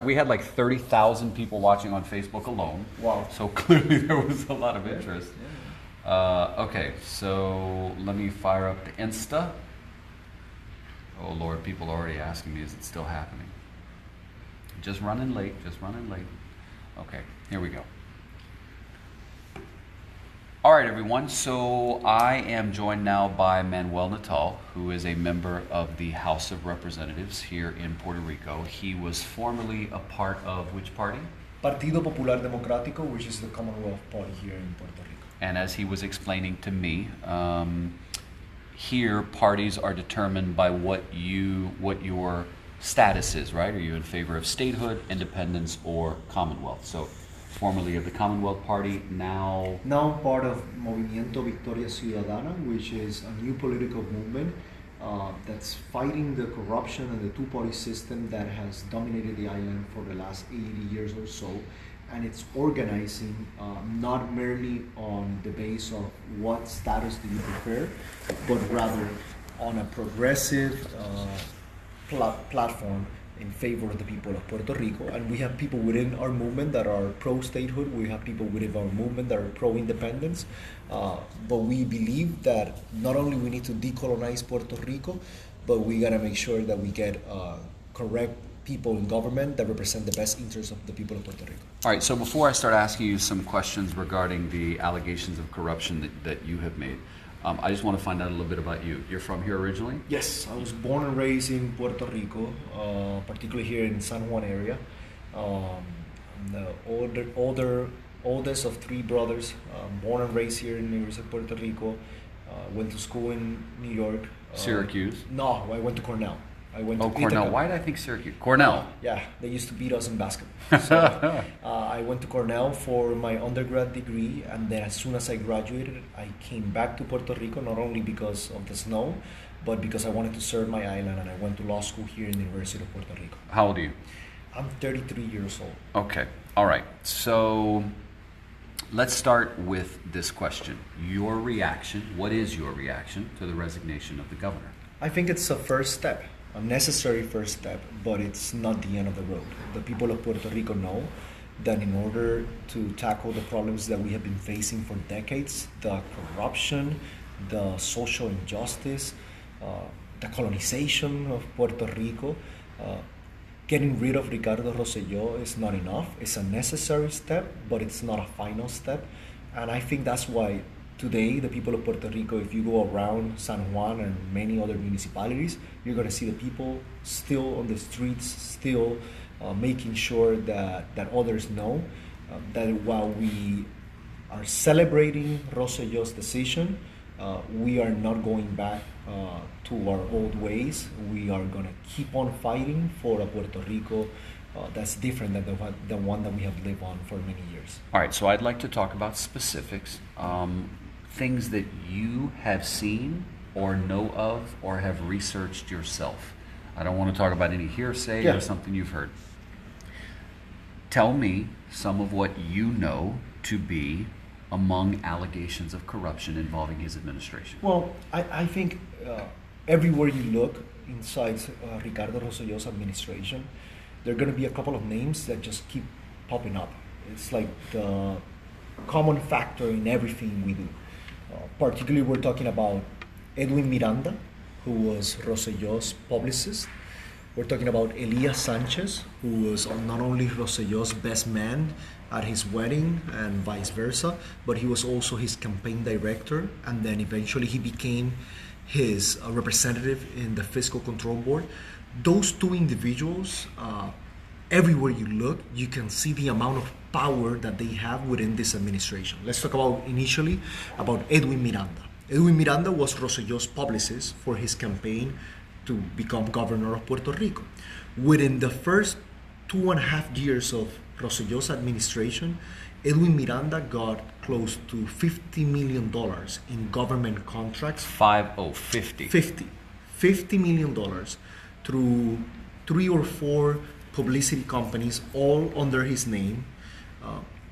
We had like 30,000 people watching on Facebook alone. Wow. So clearly there was a lot of interest. Okay, so let me fire up the Insta. Oh Lord, people are already asking me, is it still happening? Just running late. Okay, here we go. All right, everyone. So I am joined now by Manuel Natal, who is a member of the House of Representatives here in Puerto Rico. He was formerly a part of which party? Partido Popular Democrático, which is the Commonwealth Party here in Puerto Rico. And as he was explaining to me, here parties are determined by what your status is, right? Are you in favor of statehood, independence, or Commonwealth? So formerly of the Commonwealth Party, now Part of Movimiento Victoria Ciudadana, which is a new political movement that's fighting the corruption and the two-party system that has dominated the island for the last 80 years or so. And it's organizing not merely on the base of what status do you prefer, but rather on a progressive platform in favor of the people of Puerto Rico. And we have people within our movement that are pro-statehood. We have people within our movement that are pro-independence. But we believe that not only we need to decolonize Puerto Rico, but we gotta make sure that we get correct people in government that represent the best interests of the people of Puerto Rico. All right, so before I start asking you some questions regarding the allegations of corruption that you have made, I just want to find out a little bit about you. You're from here originally? Yes, I was born and raised in Puerto Rico, particularly here in San Juan area. I'm the oldest of three brothers, born and raised here in the University of Puerto Rico. Went to school in New York. Syracuse? No, I went to Cornell. I went to Cornell. Ithaca. Why did I think Syracuse? Cornell. Yeah, they used to beat us in basketball. So, I went to Cornell for my undergrad degree, and then as soon as I graduated, I came back to Puerto Rico, not only because of the snow, but because I wanted to serve my island, and I went to law school here in the University of Puerto Rico. How old are you? I'm 33 years old. Okay. All right. So let's start with this question. Your reaction, what is your reaction to the resignation of the governor? I think it's a first step. A necessary first step, but it's not the end of the road. The people of Puerto Rico know that in order to tackle the problems that we have been facing for decades, the corruption, the social injustice, the colonization of Puerto Rico, getting rid of Ricardo Rosselló is not enough. It's a necessary step, but it's not a final step. And I think that's why today, the people of Puerto Rico, if you go around San Juan and many other municipalities, you're going to see the people still on the streets, still making sure that others know that while we are celebrating Rosselló's decision, we are not going back to our old ways. We are going to keep on fighting for a Puerto Rico that's different than the one that we have lived on for many years. All right, so I'd like to talk about specifics. Things that you have seen or know of or have researched yourself. I don't want to talk about any hearsay or something you've heard. Tell me some of what you know to be among allegations of corruption involving his administration. Well, I think everywhere you look inside Ricardo Rosselló's administration, there are going to be a couple of names that just keep popping up. It's like the common factor in everything we do. Particularly, we're talking about Edwin Miranda, who was Rosselló's publicist. We're talking about Elias Sanchez, who was not only Rosselló's best man at his wedding and vice versa, but he was also his campaign director, and then eventually he became his representative in the Fiscal Control Board. Those two individuals, everywhere you look, you can see the amount of power that they have within this administration. Let's talk about initially about Edwin Miranda. Edwin Miranda was Rosselló's publicist for his campaign to become governor of Puerto Rico. Within the first 2.5 years of Rosselló's administration, Edwin Miranda got close to $50 million in government contracts. 50. $50 million through 3 or 4 publicity companies, all under his name,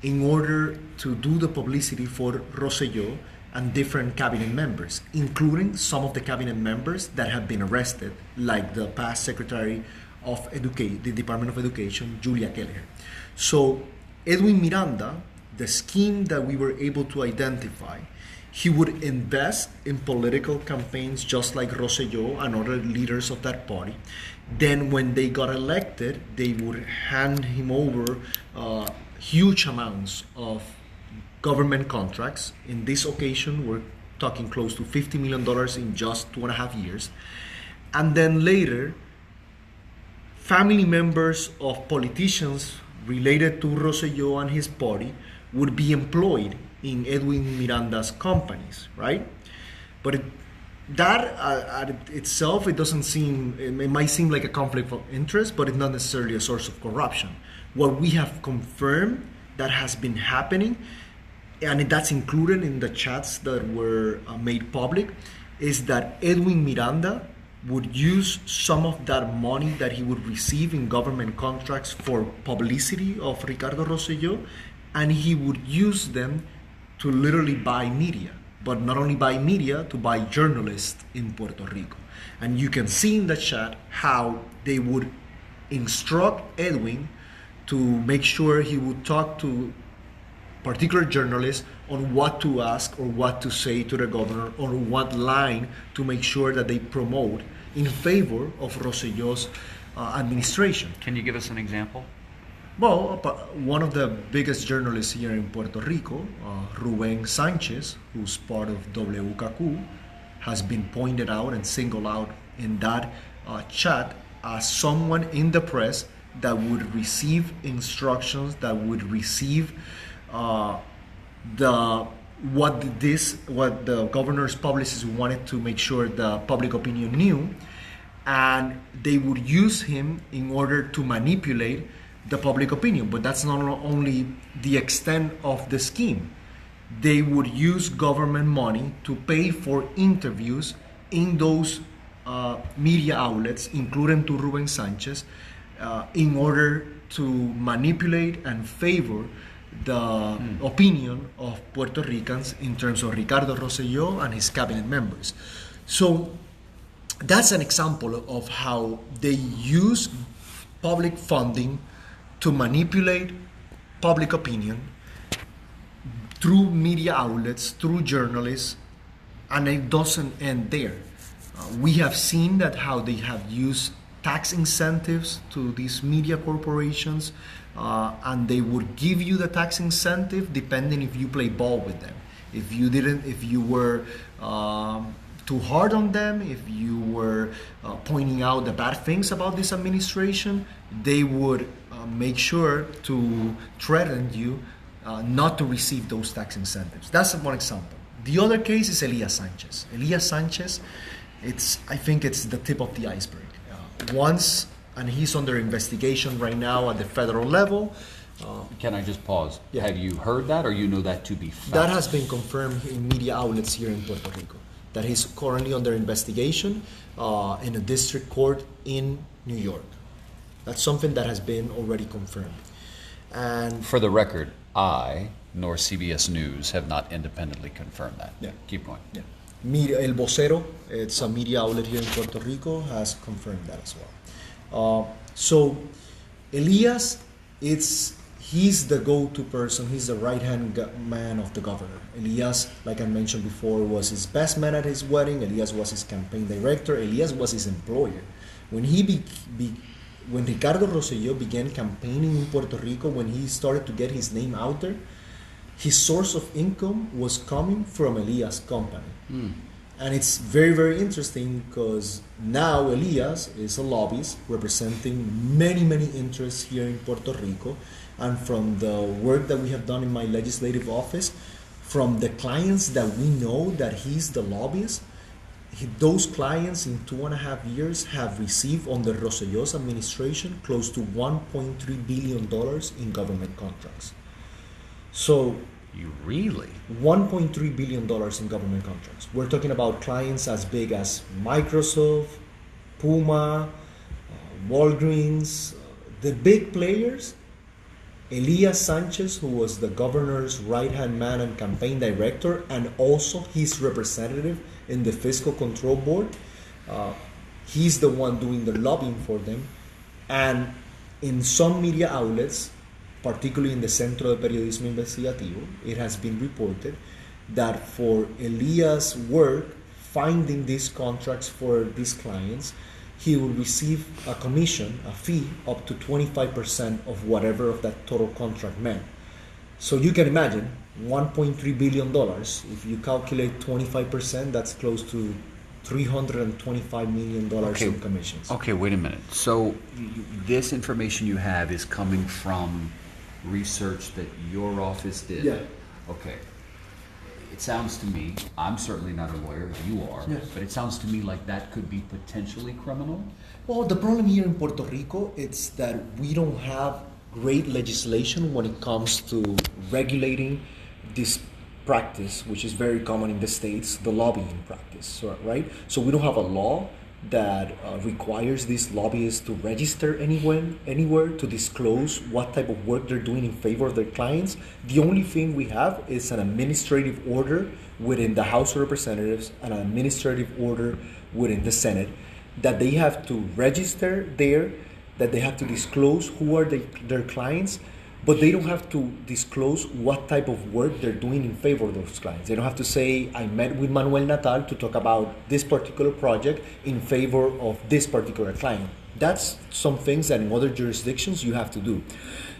in order to do the publicity for Rosselló and different cabinet members, including some of the cabinet members that have been arrested, like the past Secretary of the Department of Education, Julia Kelleher. So Edwin Miranda, the scheme that we were able to identify, he would invest in political campaigns just like Rosselló and other leaders of that party. Then when they got elected, they would hand him over huge amounts of government contracts. In this occasion, we're talking close to $50 million in just 2.5 years. And then later, family members of politicians related to Rosselló and his party would be employed in Edwin Miranda's companies, right? But that itself, it doesn't seem, it might seem like a conflict of interest, but it's not necessarily a source of corruption. What we have confirmed that has been happening, and that's included in the chats that were made public, is that Edwin Miranda would use some of that money that he would receive in government contracts for publicity of Ricardo Rosselló, and he would use them to literally buy media, but not only buy media, to buy journalists in Puerto Rico. And you can see in the chat how they would instruct Edwin to make sure he would talk to particular journalists on what to ask or what to say to the governor, or what line to make sure that they promote in favor of Rosselló's administration. Can you give us an example? Well, one of the biggest journalists here in Puerto Rico, Rubén Sánchez, who's part of WKQ, has been pointed out and singled out in that chat as someone in the press that would receive instructions, that would receive what the governor's publicists wanted to make sure the public opinion knew, and they would use him in order to manipulate the public opinion. But that's not only the extent of the scheme. They would use government money to pay for interviews in those media outlets, including to Rubén Sánchez, in order to manipulate and favor the opinion of Puerto Ricans in terms of Ricardo Rosselló and his cabinet members. So that's an example of how they use public funding to manipulate public opinion through media outlets, through journalists, and it doesn't end there. We have seen that how they have used tax incentives to these media corporations, and they would give you the tax incentive depending if you play ball with them. If you were too hard on them, if you were pointing out the bad things about this administration, they would make sure to threaten you not to receive those tax incentives. That's one example. The other case is Elias Sanchez. Elias Sanchez, I think it's the tip of the iceberg. And he's under investigation right now at the federal level. Can I just pause? Yeah. Have you heard that, or you know that to be fact? That has been confirmed in media outlets here in Puerto Rico, that he's currently under investigation in a district court in New York. That's something that has been already confirmed. And For the record, I nor CBS News have not independently confirmed that. Yeah. Keep going. yeah, El Vocero, it's a media outlet here in Puerto Rico, has confirmed that as well. So Elias, he's the go-to person. He's the right-hand man of the governor. Elias, like I mentioned before, was his best man at his wedding. Elias was his campaign director. Elias was his employer. When when Ricardo Rosselló began campaigning in Puerto Rico, when he started to get his name out there, his source of income was coming from Elias' company. And it's very, very interesting because now Elias is a lobbyist representing many, many interests here in Puerto Rico. And from the work that we have done in my legislative office, from the clients that we know that he's the lobbyist, those clients in 2.5 years have received under Rosselló's administration close to $1.3 billion in government contracts. So You really? $1.3 billion in government contracts. We're talking about clients as big as Microsoft, Puma, Walgreens, the big players. Elias Sanchez, who was the governor's right-hand man and campaign director, and also his representative in the Fiscal Control Board, he's the one doing the lobbying for them. And in some media outlets, particularly in the Centro de Periodismo Investigativo, it has been reported that for Elias' work finding these contracts for these clients, he will receive a commission, a fee, up to 25% of whatever of that total contract meant. So you can imagine $1.3 billion. If you calculate 25%, that's close to $325 million in commissions. Okay, wait a minute. So this information you have is coming from research that your office did? Yeah. Okay. It sounds to me, I'm certainly not a lawyer, you are, Yes. but it sounds to me like that could be potentially criminal. Well, the problem here in Puerto Rico is that we don't have great legislation when it comes to regulating this practice, which is very common in the States, the lobbying practice, right? So we don't have a law that requires these lobbyists to register anywhere to disclose what type of work they're doing in favor of their clients. The only thing we have is an administrative order within the House of Representatives and an administrative order within the Senate that they have to register there, that they have to disclose who are their clients, but they don't have to disclose what type of work they're doing in favor of those clients. They don't have to say, I met with Manuel Natal to talk about this particular project in favor of this particular client. That's some things that in other jurisdictions you have to do.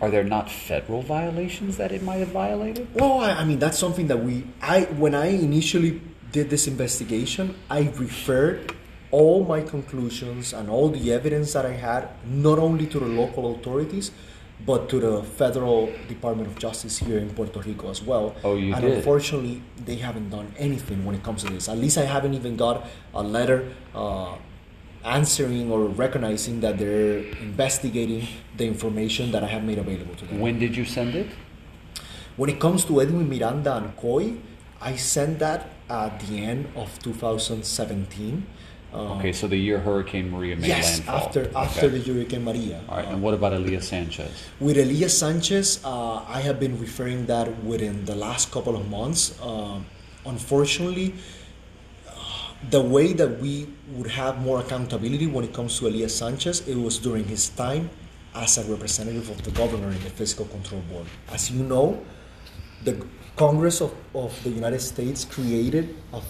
Are there not federal violations that it might have violated? Well, I mean, that's something that when I initially did this investigation, I referred all my conclusions and all the evidence that I had, not only to the local authorities, but to the Federal Department of Justice here in Puerto Rico as well. Oh, you and did? Unfortunately, they haven't done anything when it comes to this. At least I haven't even got a letter answering or recognizing that they're investigating the information that I have made available to them. When did you send it? When it comes to Edwin Miranda and Coy, I sent that at the end of 2017. Okay, so the year Hurricane Maria made landfall. After the Hurricane Maria. All right, and what about Elias Sanchez? With Elias Sanchez, I have been referring that within the last couple of months. Unfortunately, the way that we would have more accountability when it comes to Elias Sanchez, it was during his time as a representative of the governor in the Fiscal Control Board. As you know, the Congress of the United States created a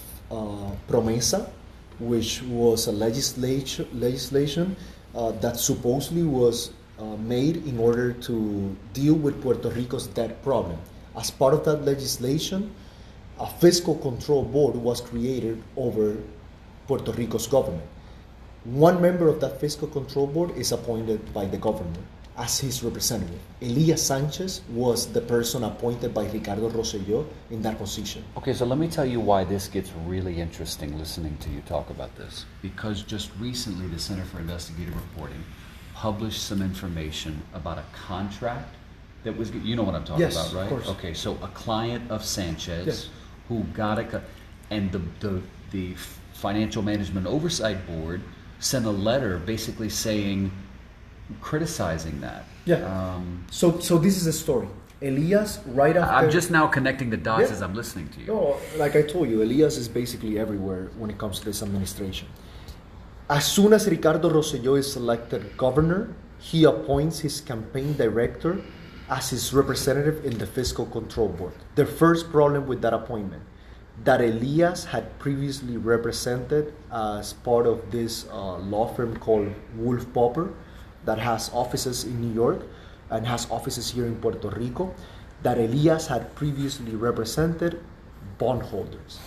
promesa, which was a legislation that supposedly was made in order to deal with Puerto Rico's debt problem. As part of that legislation, a fiscal control board was created over Puerto Rico's government. One member of that fiscal control board is appointed by the governor as his representative. Elias Sanchez was the person appointed by Ricardo Rosselló in that position. Okay, so let me tell you why this gets really interesting listening to you talk about this. Because just recently the Center for Investigative Reporting published some information about a contract that was, you know what I'm talking about, right? Of course. Okay, so a client of Sanchez Yes. who got and the Financial Management Oversight Board sent a letter basically saying, criticizing that. Yeah. So this is the story. Elias, right after... I'm just now connecting the dots Yeah. as I'm listening to you. No, like I told you, Elias is basically everywhere when it comes to this administration. As soon as Ricardo Rosselló is elected governor, he appoints his campaign director as his representative in the Fiscal Control Board. The first problem with that appointment, that Elias had previously represented as part of this law firm called Wolf Popper, that has offices in New York and has offices here in Puerto Rico, that Elias had previously represented bondholders.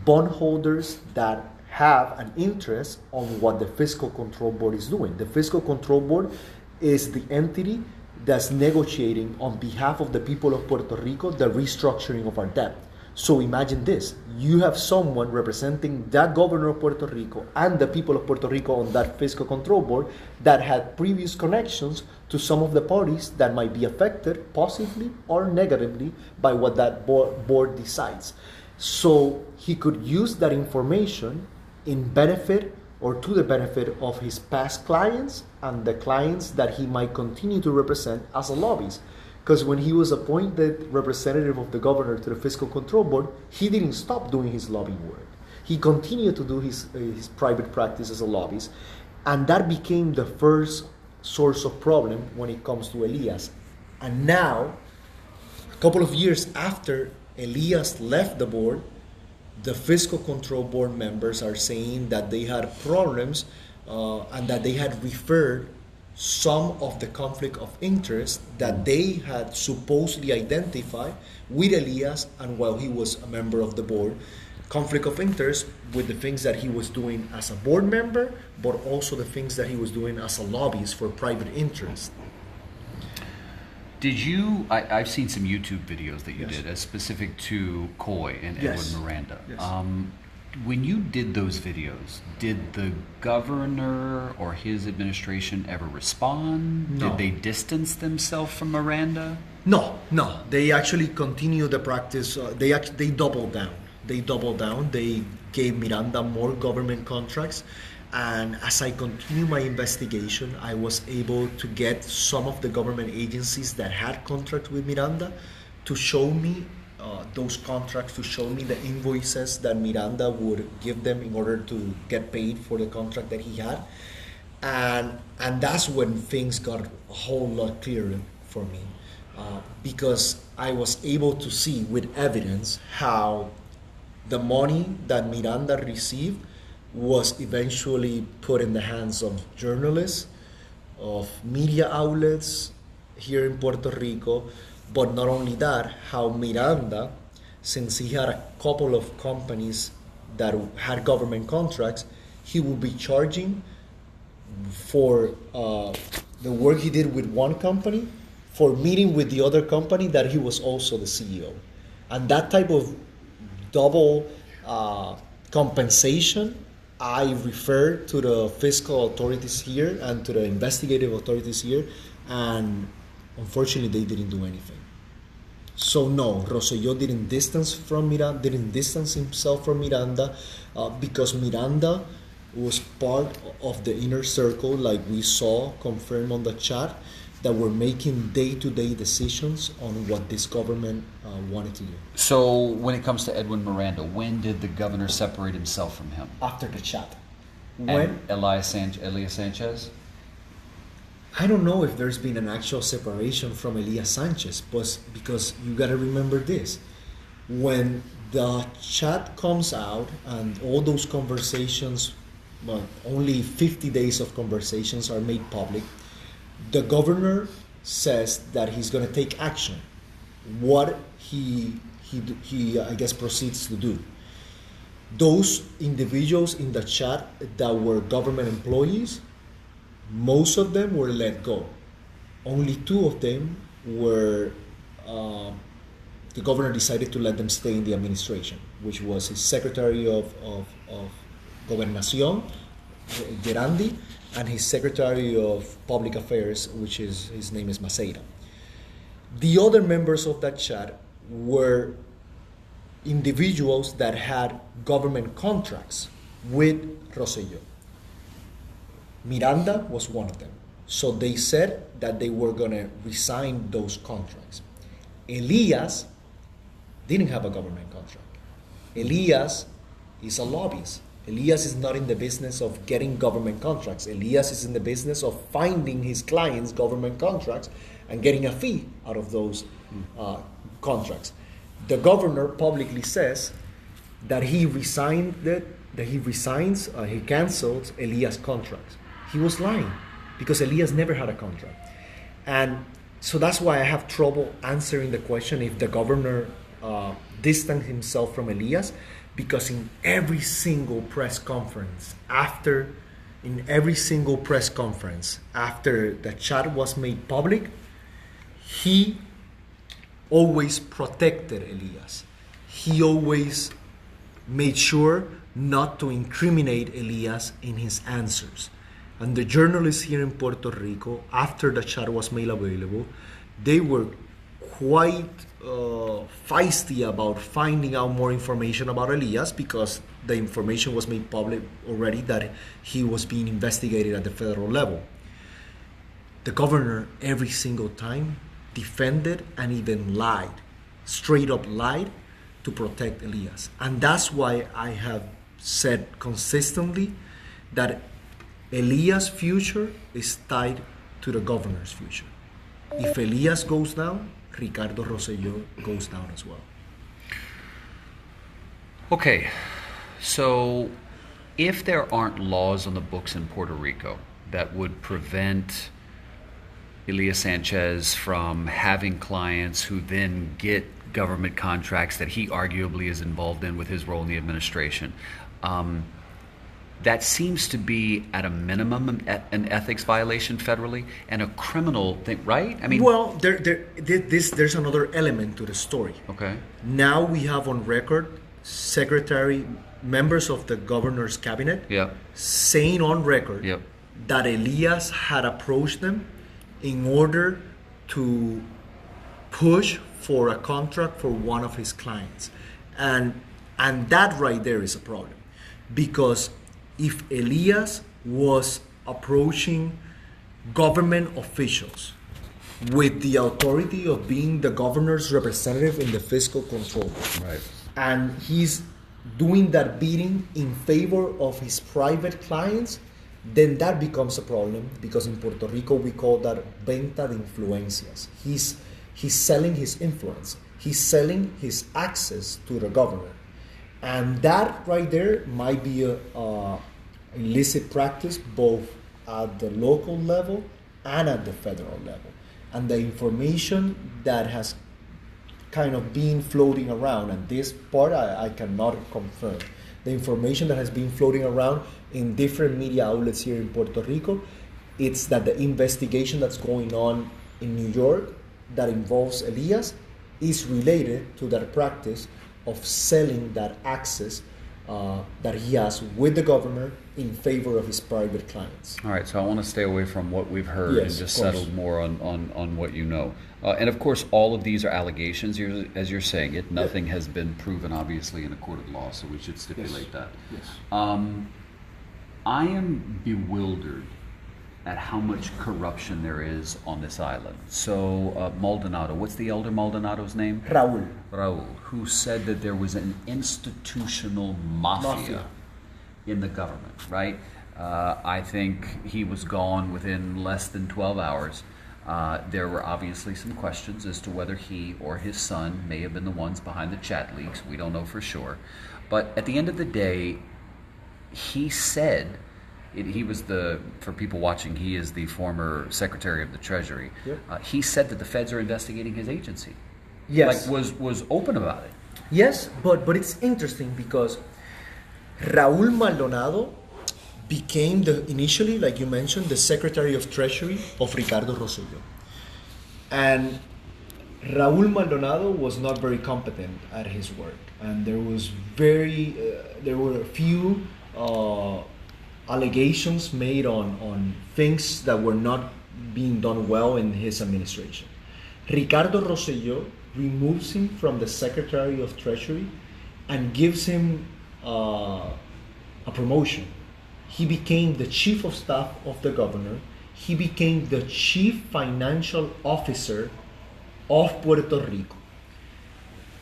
Bondholders that have an interest on what the Fiscal Control Board is doing. The Fiscal Control Board is the entity that's negotiating on behalf of the people of Puerto Rico the restructuring of our debt. So imagine this, you have someone representing that governor of Puerto Rico and the people of Puerto Rico on that Fiscal Control Board that had previous connections to some of the parties that might be affected positively or negatively by what that board decides. So he could use that information in benefit or to the benefit of his past clients and the clients that he might continue to represent as a lobbyist. Because when he was appointed representative of the governor to the Fiscal Control Board, he didn't stop doing his lobbying work. He continued to do his private practice as a lobbyist. And that became the first source of problem when it comes to Elias. And now, a couple of years after Elias left the board, the fiscal control board members are saying that they had problems and that they had referred some of the conflict of interest that they had supposedly identified with Elias and while he was a member of the board. Conflict of interest with the things that he was doing as a board member, but also the things that he was doing as a lobbyist for private interest. Did you? I've seen some YouTube videos that you Yes. did, as specific to Coy and Yes. Edwin Miranda. Yes. When you did those videos, did the governor or his administration ever respond? No. Did they distance themselves from Miranda? No. They actually continue the practice. They doubled down. They gave Miranda more government contracts. And as I continue my investigation, I was able to get some of the government agencies that had contracts with Miranda to show me those contracts, to show me the invoices that Miranda would give them in order to get paid for the contract that he had. And that's when things got a whole lot clearer for me, because I was able to see with evidence how the money that Miranda received was eventually put in the hands of journalists, of media outlets here in Puerto Rico. But not only that, how Miranda, since he had a couple of companies that had government contracts, he would be charging for the work he did with one company for meeting with the other company that he was also the CEO. And that type of double compensation, I refer to the fiscal authorities here and to the investigative authorities here, and unfortunately they didn't do anything. So no, Rosselló didn't distance himself from Miranda, because Miranda was part of the inner circle, like we saw confirmed on the chat, that were making day-to-day decisions on what this government wanted to do. So when it comes to Edwin Miranda, when did the governor separate himself from him? After the chat. And Elias Sanchez? I don't know if there's been an actual separation from Elias Sanchez, but because you got to remember this. When the chat comes out and all those conversations, well, only 50 days of conversations are made public, the governor says that he's going to take action. What he I guess proceeds to do. Those individuals in the chat that were government employees, most of them were let go. Only 2 of them were, the governor decided to let them stay in the administration, which was his Secretary of Gobernación, Gerandi, and his Secretary of Public Affairs, which is, his name is Maceira. The other members of that chat were individuals that had government contracts with Rosselló. Miranda was one of them. So they said that they were going to resign those contracts. Elias didn't have a government contract. Elias is a lobbyist. Elias is not in the business of getting government contracts. Elias is in the business of finding his clients government contracts and getting a fee out of those contracts. The governor publicly says that he cancels Elias' contracts. He was lying because Elias never had a contract. And so that's why I have trouble answering the question if the governor distanced himself from Elias, because in every single press conference after the chat was made public, he always protected Elias. He always made sure not to incriminate Elias in his answers. And the journalists here in Puerto Rico, after the chat was made available, they were quite feisty about finding out more information about Elias, because the information was made public already that he was being investigated at the federal level. The governor every single time defended and even lied, straight up lied, to protect Elias. And that's why I have said consistently that Elias' future is tied to the governor's future. If Elias goes down, Ricardo Rosselló goes down as well. Okay, so if there aren't laws on the books in Puerto Rico that would prevent Elias Sanchez from having clients who then get government contracts that he arguably is involved in with his role in the administration, that seems to be at a minimum an ethics violation federally and a criminal thing, right? I mean, well, there's another element to the story. Okay. Now we have on record members of the governor's cabinet, yep, saying on record, yep, that Elias had approached them in order to push for a contract for one of his clients. And that right there is a problem. Because if Elias was approaching government officials with the authority of being the governor's representative in the fiscal control, right, and he's doing that bidding in favor of his private clients, then that becomes a problem, because in Puerto Rico we call that venta de influencias. He's selling his influence. He's selling his access to the governor. And that right there might be a illicit practice both at the local level and at the federal level. And the information that has kind of been floating around, and this part I cannot confirm, the information that has been floating around in different media outlets here in Puerto Rico, it's that the investigation that's going on in New York that involves Elias is related to that practice of selling that access that he has with the governor in favor of his private clients. All right, so I want to stay away from what we've heard and just settle more on what you know. And of course, all of these are allegations, as you're saying it. Nothing has been proven, obviously, in a court of law, so we should stipulate that. Yes. I am bewildered at how much corruption there is on this island. So Maldonado, what's the elder Maldonado's name? Raul, who said that there was an institutional mafia in the government, right? I think he was gone within less than 12 hours. There were obviously some questions as to whether he or his son may have been the ones behind the chat leaks. We don't know for sure. But at the end of the day, he said, he was for people watching, he is the former Secretary of the Treasury. Yep. He said that the feds are investigating his agency. Yes. Like was open about it. Yes, but it's interesting because Raúl Maldonado became initially, like you mentioned, the Secretary of Treasury of Ricardo Rosselló. And Raúl Maldonado was not very competent at his work. And there were a few allegations made on things that were not being done well in his administration. Ricardo Rosselló removes him from the Secretary of Treasury and gives him a promotion. He became the Chief of Staff of the Governor. He became the Chief Financial Officer of Puerto Rico.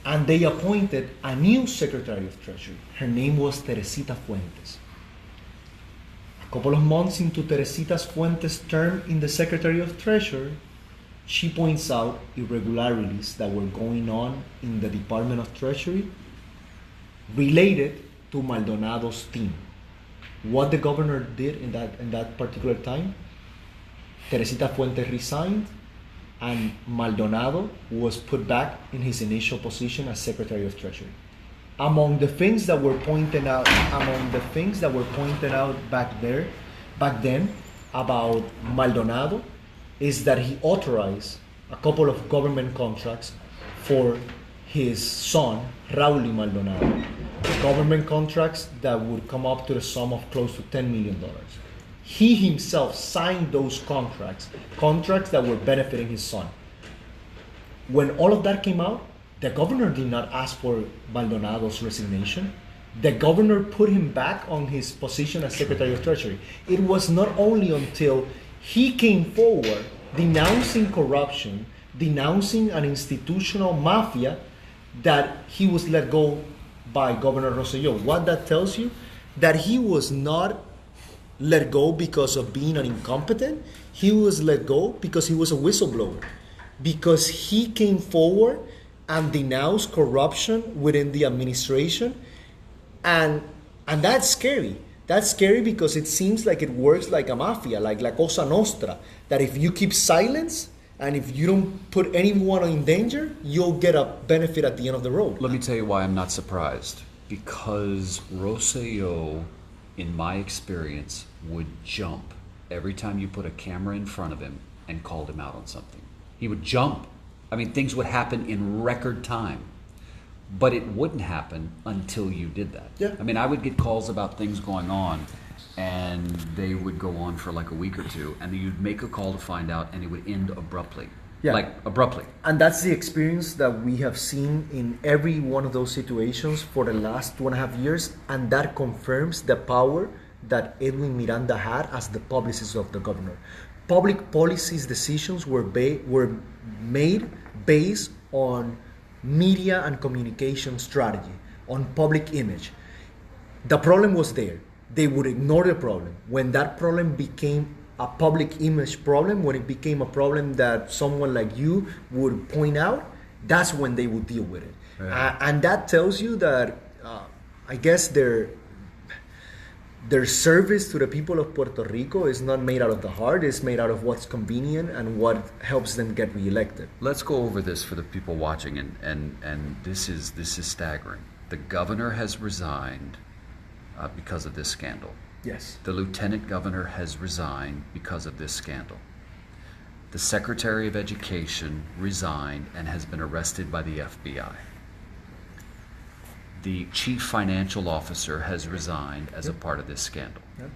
And they appointed a new Secretary of Treasury. Her name was Teresita Fuentes. A couple of months into Teresita Fuentes' term in the Secretary of Treasury, she points out irregularities that were going on in the Department of Treasury related to Maldonado's team. What the governor did in that particular time, Teresita Fuentes resigned, and Maldonado was put back in his initial position as Secretary of Treasury. Among the things that were pointed out, back then about Maldonado is that he authorized a couple of government contracts for his son, Raúl Maldonado. Government contracts that would come up to the sum of close to $10 million. He himself signed those contracts that were benefiting his son. When all of that came out, the governor did not ask for Maldonado's resignation. The governor put him back on his position as Secretary of Treasury. It was not only until he came forward denouncing corruption, denouncing an institutional mafia, that he was let go by Governor Rosselló. What that tells you, that he was not let go because of being an incompetent. He was let go because he was a whistleblower, because he came forward and denounced corruption within the administration, and that's scary. That's scary because it seems like it works like a mafia, like La Cosa Nostra, that if you keep silence and if you don't put anyone in danger, you'll get a benefit at the end of the road. Let me tell you why I'm not surprised. Because Rosselló, in my experience, would jump every time you put a camera in front of him and called him out on something. He would jump. I mean, things would happen in record time. But it wouldn't happen until you did that. Yeah. I mean, I would get calls about things going on, and they would go on for like a week or two, and then you'd make a call to find out, and it would end abruptly. Yeah. Like, abruptly. And that's the experience that we have seen in every one of those situations for the last 2.5 years, and that confirms the power that Edwin Miranda had as the publicist of the governor. Public policies decisions were made based on media and communication strategy, on public image. The problem was there. They would ignore the problem. When that problem became a public image problem, when it became a problem that someone like you would point out, that's when they would deal with it. Yeah. And that tells you that, I guess their service to the people of Puerto Rico is not made out of the heart, it's made out of what's convenient and what helps them get reelected. Let's go over this for the people watching, and this is staggering. The governor has resigned because of this scandal. Yes. The lieutenant governor has resigned because of this scandal. The secretary of education resigned and has been arrested by the FBI. The chief financial officer has resigned as a part of this scandal. Yep.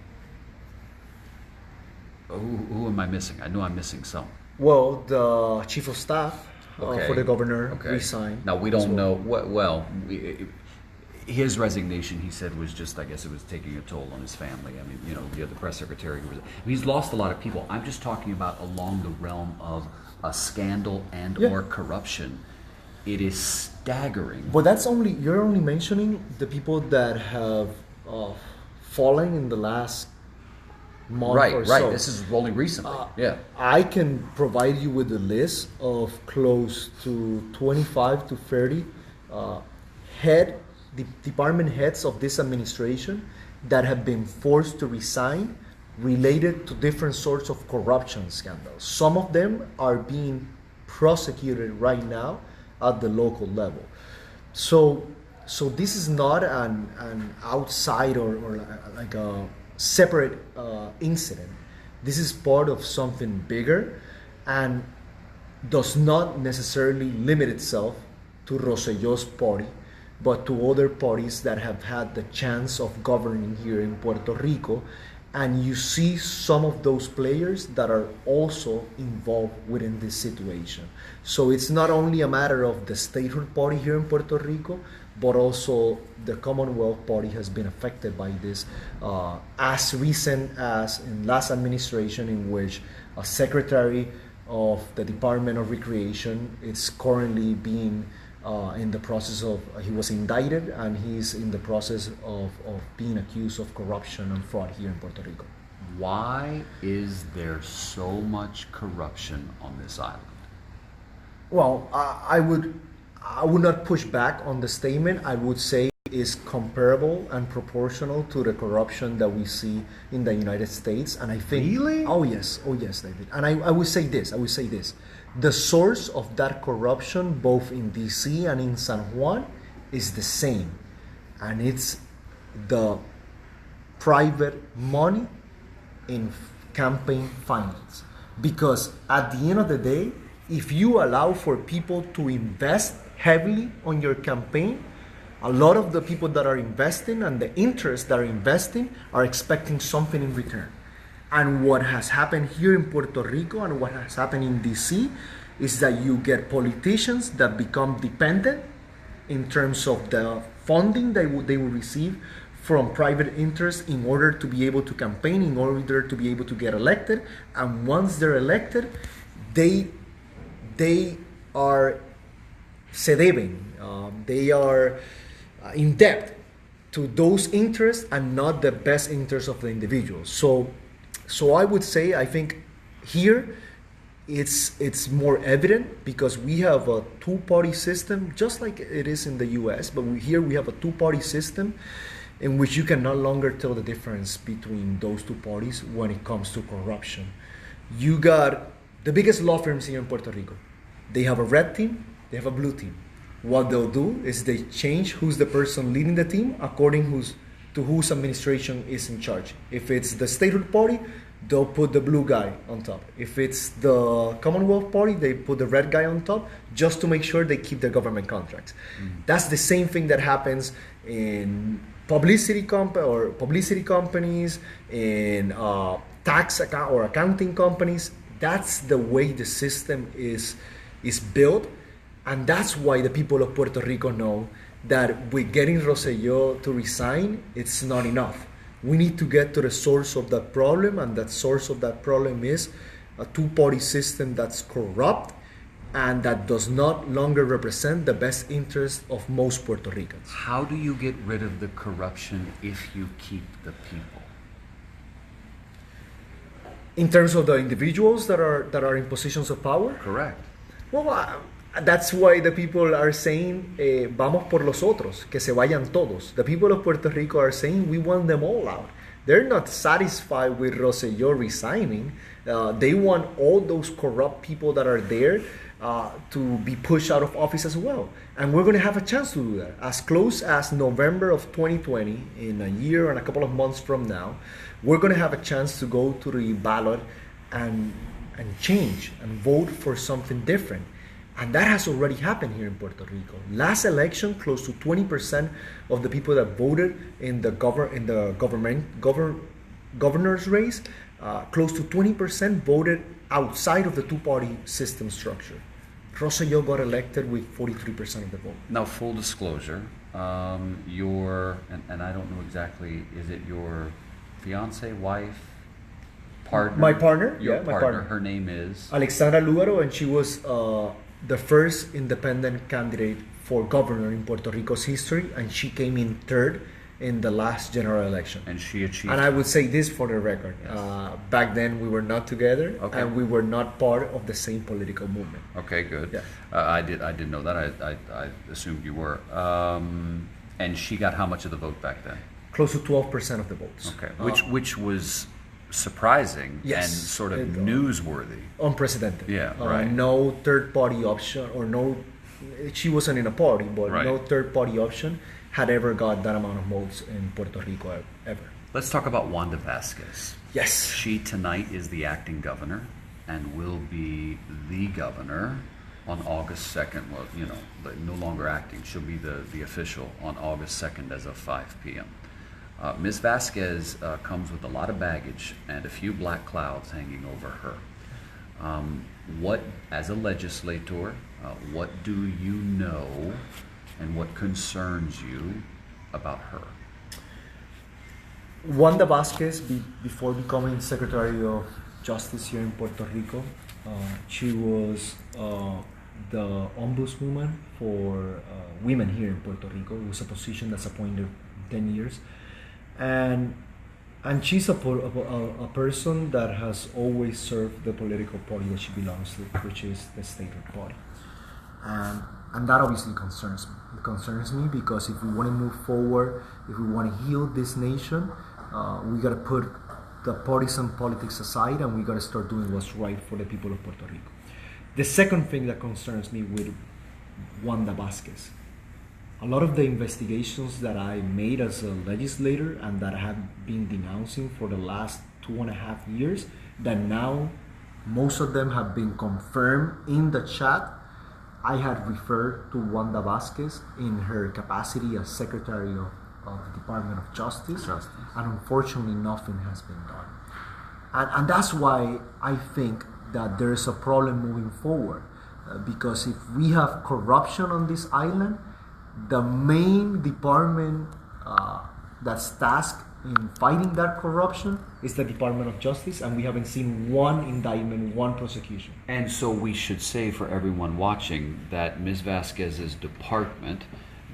Who am I missing? I know I'm missing some. Well, the chief of staff Okay. for the governor Okay. resigned. Now, we as don't well. know, his resignation, he said, was just, I guess it was taking a toll on his family. I mean, you know, the press secretary, he's lost a lot of people. I'm just talking about along the realm of a scandal and or corruption. It is staggering. But you're only mentioning the people that have fallen in the last month or so. Right. This is only recently. Yeah. I can provide you with a list of close to 25 to 30 department heads of this administration that have been forced to resign related to different sorts of corruption scandals. Some of them are being prosecuted right now at the local level. So this is not an outside or like a separate incident. This is part of something bigger and does not necessarily limit itself to Rosselló's party, but to other parties that have had the chance of governing here in Puerto Rico. And you see some of those players that are also involved within this situation. So it's not only a matter of the statehood party here in Puerto Rico, but also the Commonwealth Party has been affected by this as recent as in last administration, in which a secretary of the Department of Recreation is currently being in the process of, he was indicted and he's in the process of being accused of corruption and fraud here in Puerto Rico. Why is there so much corruption on this island? Well, I would not push back on the statement. I would say is comparable and proportional to the corruption that we see in the United States. And I think, Really? Oh yes, David. And I would say this. The source of that corruption, both in DC and in San Juan, is the same. And it's the private money in campaign finance. Because at the end of the day, if you allow for people to invest heavily on your campaign, a lot of the people that are investing and the interests that are investing are expecting something in return. And what has happened here in Puerto Rico and what has happened in DC is that you get politicians that become dependent in terms of the funding they will receive from private interests in order to be able to campaign, in order to be able to get elected. And once they're elected, they are se deben, they are in debt to those interests and not the best interests of the individual. So I would say, I think here it's more evident because we have a two-party system, just like it is in the U.S. But here we have a two-party system in which you can no longer tell the difference between those two parties when it comes to corruption. You got the biggest law firms here in Puerto Rico. They have a red team, they have a blue team. What they'll do is they change who's the person leading the team according to whose administration is in charge. If it's the statehood party, they'll put the blue guy on top. If it's the Commonwealth Party, they put the red guy on top just to make sure they keep their government contracts. That's the same thing that happens in publicity companies, in tax or accounting companies. That's the way the system is built, and that's why the people of Puerto Rico know that with getting Rosselló to resign, it's not enough. We need to get to the source of that problem, and that source of that problem is a two-party system that's corrupt and that does not longer represent the best interest of most Puerto Ricans. How do you get rid of the corruption if you keep the people? In terms of the individuals that are in positions of power? Correct. Well, that's why the people are saying, vamos por los otros, que se vayan todos. The people of Puerto Rico are saying, we want them all out. They're not satisfied with Rosselló resigning. They want all those corrupt people that are there to be pushed out of office as well. And we're going to have a chance to do that. As close as November of 2020, in a year and a couple of months from now, we're going to have a chance to go to the ballot and change and vote for something different. And that has already happened here in Puerto Rico. Last election, close to 20% of the people that voted in the governor's race, close to 20% voted outside of the two-party system structure. Rosselló got elected with 43% of the vote. Now, full disclosure, and I don't know exactly, is it your fiance, wife, partner? My partner? Your Yeah, my partner. partner. Her name is? Alexandra Lugaro, and she was the first independent candidate for governor in Puerto Rico's history, and she came in third in the last general election. And she achieved. And I would say this for the record. Yes. Back then, we were not together, Okay. and we were not part of the same political movement. Okay, good. Yeah. I didn't know that. I assumed you were. And she got how much of the vote back then? Close to 12% of the votes. Okay, which was surprising Yes. and sort of It, newsworthy. Unprecedented. Yeah, right. No third-party option, or no, she wasn't in a party, but Right. no third-party option had ever got that amount of votes in Puerto Rico ever. Let's talk about Wanda Vasquez. Yes. She tonight is the acting governor and will be the governor on August 2nd. Well, no longer acting. She'll be the official on August 2nd as of 5 p.m. Ms. Vasquez comes with a lot of baggage and a few black clouds hanging over her. What, as a legislator, what do you know and what concerns you about her? Wanda Vasquez, before becoming Secretary of Justice here in Puerto Rico, she was the ombudswoman for women here in Puerto Rico. It was a position that's appointed 10 years. And she's a person that has always served the political party that she belongs to, which is the statehood party. And that obviously concerns me. It concerns me because if we want to move forward, if we want to heal this nation, we got to put the partisan politics aside, and we got to start doing what's right for the people of Puerto Rico. The second thing that concerns me with Wanda Vasquez, a lot of the investigations that I made as a legislator and that I have been denouncing for the last 2.5 years, that now most of them have been confirmed in the chat, I had referred to Wanda Vasquez in her capacity as Secretary of the Department of Justice. And unfortunately nothing has been done. And that's why I think that there is a problem moving forward, because if we have corruption on this island, the main department that's tasked in fighting that corruption is the Department of Justice, and we haven't seen one indictment, one prosecution. And so we should say for everyone watching that Ms. Vasquez's department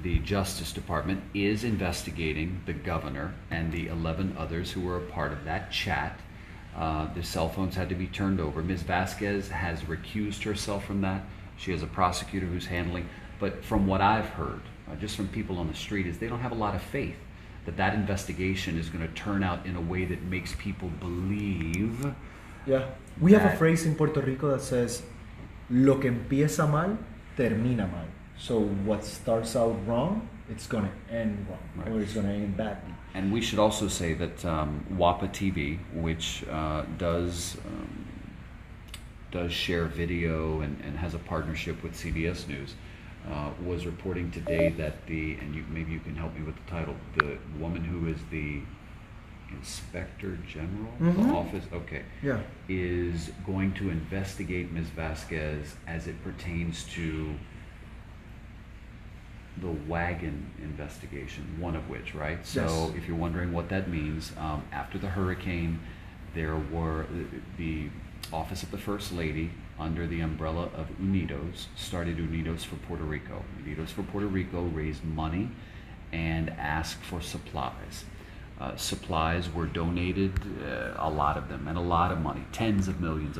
the Justice Department is investigating the governor and the 11 others who were a part of that chat. The cell phones had to be turned over. Ms. Vasquez has recused herself from that. She has a prosecutor who's handling. But from what I've heard, just from people on the street, is they don't have a lot of faith that that investigation is going to turn out in a way that makes people believe. Yeah. We have a phrase in Puerto Rico that says, lo que empieza mal, termina mal. So what starts out wrong, it's going to end wrong, right, or it's going to end badly. And we should also say that WAPA TV, which does share video and has a partnership with CBS News, was reporting today that maybe you can help me with the title, the woman who is the Inspector General of the office, is going to investigate Ms. Vasquez as it pertains to the wagon investigation, one of which, right? So if you're wondering what that means, after the hurricane, there were the Office of the First Lady, under the umbrella of Unidos, started Unidos for Puerto Rico. Unidos for Puerto Rico raised money and asked for supplies. Supplies were donated, a lot of them, and a lot of money, tens of millions of